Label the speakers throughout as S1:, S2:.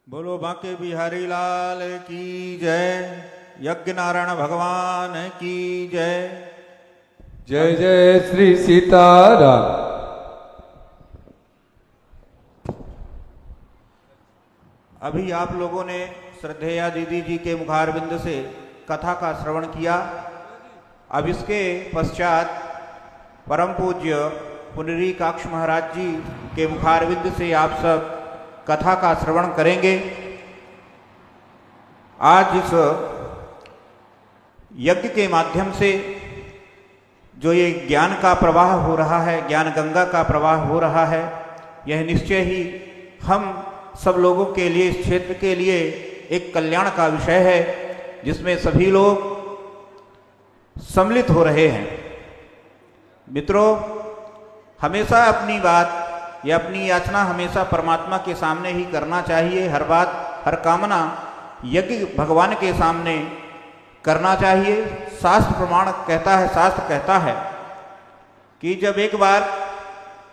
S1: बोलो बांके बिहारी लाल की जय। यज्ञ नारायण भगवान की जय।
S2: जय जय श्री सीताराम।
S1: अभी आप लोगों ने श्रद्धेया दीदी जी के मुखारविंद से कथा का श्रवण किया। अब इसके पश्चात परम पूज्य पुंडरीकाक्ष महाराज जी के मुखारविंद से आप सब कथा का श्रवण करेंगे। आज इस यज्ञ के माध्यम से जो ये ज्ञान का प्रवाह हो रहा है, ज्ञान गंगा का प्रवाह हो रहा है, यह निश्चय ही हम सब लोगों के लिए, इस क्षेत्र के लिए एक कल्याण का विषय है, जिसमें सभी लोग सम्मिलित हो रहे हैं। मित्रों, हमेशा अपनी बात या अपनी याचना हमेशा परमात्मा के सामने ही करना चाहिए। हर बात, हर कामना यज्ञ भगवान के सामने करना चाहिए। शास्त्र प्रमाण कहता है, शास्त्र कहता है कि जब एक बार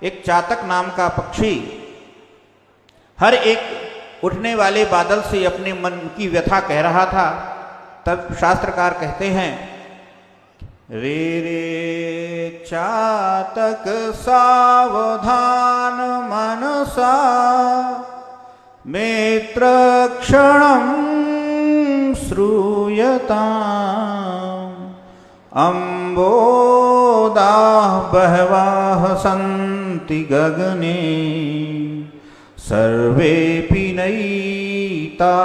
S1: एक चातक नाम का पक्षी हर एक उठने वाले बादल से अपने मन की व्यथा कह रहा था, तब शास्त्रकार कहते हैं, रे रे चातक सावधान मनसा मित्र क्षणं श्रूयताम् अम्बोदाः बहवः सन्ति गगने सर्वेऽपि नैतादृशा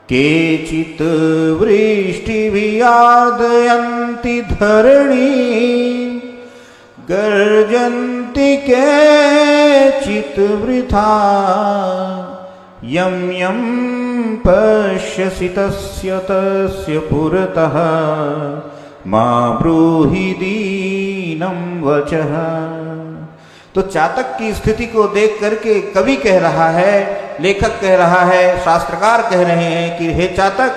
S1: केचित् वृष्टिभियार्दयन्ति धरणी गर्जन्ति केचित् वृथा यं यं पश्यसि तस्य तस्य पुरतः मा ब्रूहि दीनं वचः। तो चातक की स्थिति को देख करके कवि कह रहा है, लेखक कह रहा है, शास्त्रकार कह रहे हैं कि हे चातक,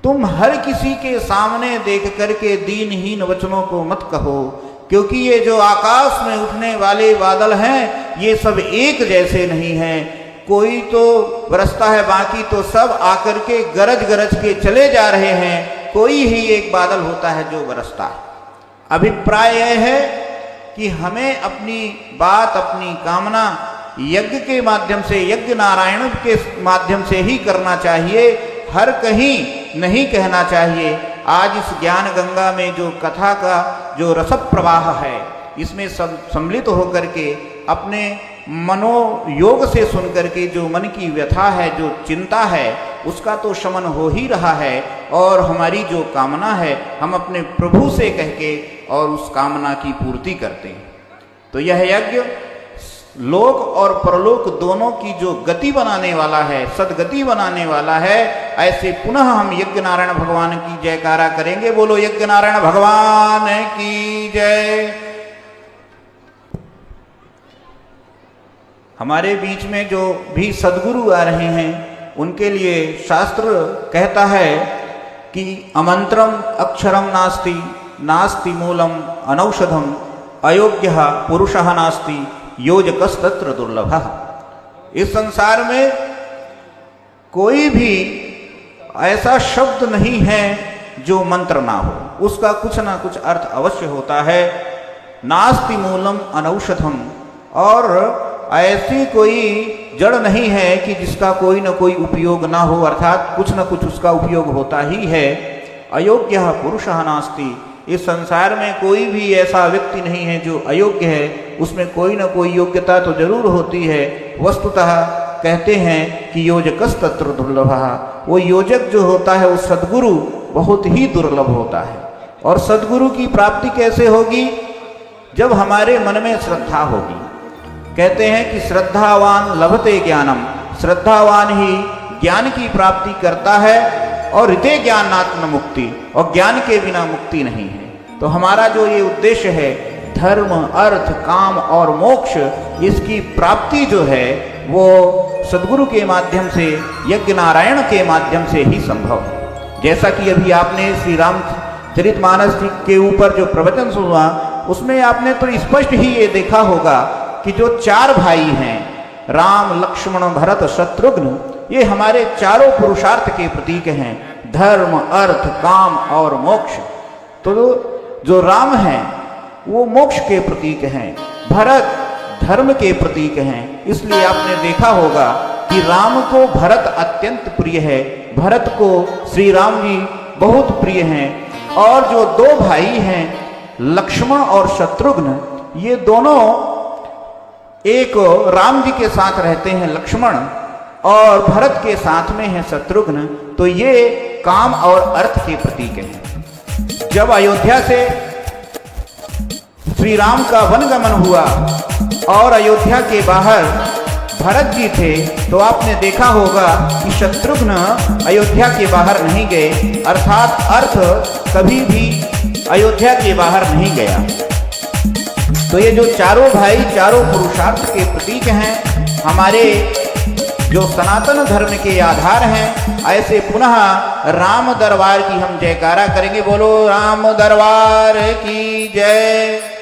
S1: तुम हर किसी के सामने देख करके दीनहीन वचनों को मत कहो, क्योंकि ये जो आकाश में उठने वाले बादल हैं, ये सब एक जैसे नहीं हैं। कोई तो बरसता है, बाकी तो सब आकर के गरज गरज के चले जा रहे हैं। कोई ही एक बादल होता है जो बरसता है। अभिप्राय यह है कि हमें अपनी बात, अपनी कामना यज्ञ के माध्यम से, यज्ञ नारायण के माध्यम से ही करना चाहिए, हर कहीं नहीं कहना चाहिए। आज इस ज्ञान गंगा में जो कथा का जो रस प्रवाह है, इसमें सब सम्मिलित होकर के अपने मनोयोग से सुन करके जो मन की व्यथा है, जो चिंता है, उसका तो शमन हो ही रहा है। और हमारी जो कामना है, हम अपने प्रभु से कह के और उस कामना की पूर्ति करते हैं। तो यह यज्ञ लोक और परलोक दोनों की जो गति बनाने वाला है, सदगति बनाने वाला है। ऐसे पुनः हम यज्ञ नारायण भगवान की जयकारा करेंगे। बोलो यज्ञ नारायण भगवान की जय। हमारे बीच में जो भी सद्गुरु आ रहे हैं, उनके लिए शास्त्र कहता है कि अमंत्रम अक्षरम नास्ति, नास्ति मूलम अनौषधम, अयोग्यः पुरुषः नास्ति, योजकस्तत्र दुर्लभः। इस संसार में कोई भी ऐसा शब्द नहीं है जो मंत्र ना हो, उसका कुछ ना कुछ अर्थ अवश्य होता है। नास्ति मूलम अनौषधम, और ऐसी कोई जड़ नहीं है कि जिसका कोई न कोई उपयोग ना हो, अर्थात कुछ न कुछ उसका उपयोग होता ही है। अयोग्यः पुरुषः नास्ति, इस संसार में कोई भी ऐसा व्यक्ति नहीं है जो अयोग्य है, उसमें कोई न कोई योग्यता तो जरूर होती है। वस्तुतः कहते हैं कि योजकस्तत्र दुर्लभः, वो योजक जो होता है, वो सद्गुरु बहुत ही दुर्लभ होता है। और सद्गुरु की प्राप्ति कैसे होगी? जब हमारे मन में श्रद्धा होगी। कहते हैं कि श्रद्धावान लभते ज्ञानम, श्रद्धावान ही ज्ञान की प्राप्ति करता है। और हृदय ज्ञानात्म मुक्ति, और ज्ञान के बिना मुक्ति नहीं है। तो हमारा जो ये उद्देश्य है, धर्म, अर्थ, काम और मोक्ष, इसकी प्राप्ति जो है वो सद्गुरु के माध्यम से, यज्ञ नारायण के माध्यम से ही संभव है। जैसा कि अभी आपने श्री रामचरितमानस के ऊपर जो प्रवचन सुना, उसमें आपने तो स्पष्ट ही ये देखा होगा कि जो चार भाई हैं, राम लक्ष्मण भरत शत्रुघ्न, ये हमारे चारों पुरुषार्थ के प्रतीक हैं, धर्म अर्थ काम और मोक्ष। तो जो राम हैं वो मोक्ष के प्रतीक हैं, भरत धर्म के प्रतीक हैं। इसलिए आपने देखा होगा कि राम को भरत अत्यंत प्रिय है, भरत को श्री राम जी बहुत प्रिय हैं। और जो दो भाई हैं लक्ष्मण और शत्रुघ्न, ये दोनों एक राम जी के साथ रहते हैं लक्ष्मण, और भरत के साथ में है शत्रुघ्न। तो ये काम और अर्थ के प्रतीक हैं। जब अयोध्या से श्री राम का वनगमन हुआ और अयोध्या के बाहर भरत जी थे, तो आपने देखा होगा कि शत्रुघ्न अयोध्या के बाहर नहीं गए, अर्थात अर्थ कभी भी अयोध्या के बाहर नहीं गया। तो ये जो चारों भाई चारों पुरुषार्थ के प्रतीक हैं, हमारे जो सनातन धर्म के आधार हैं, ऐसे पुनः राम दरबार की हम जयकारा करेंगे। बोलो राम दरबार की जय।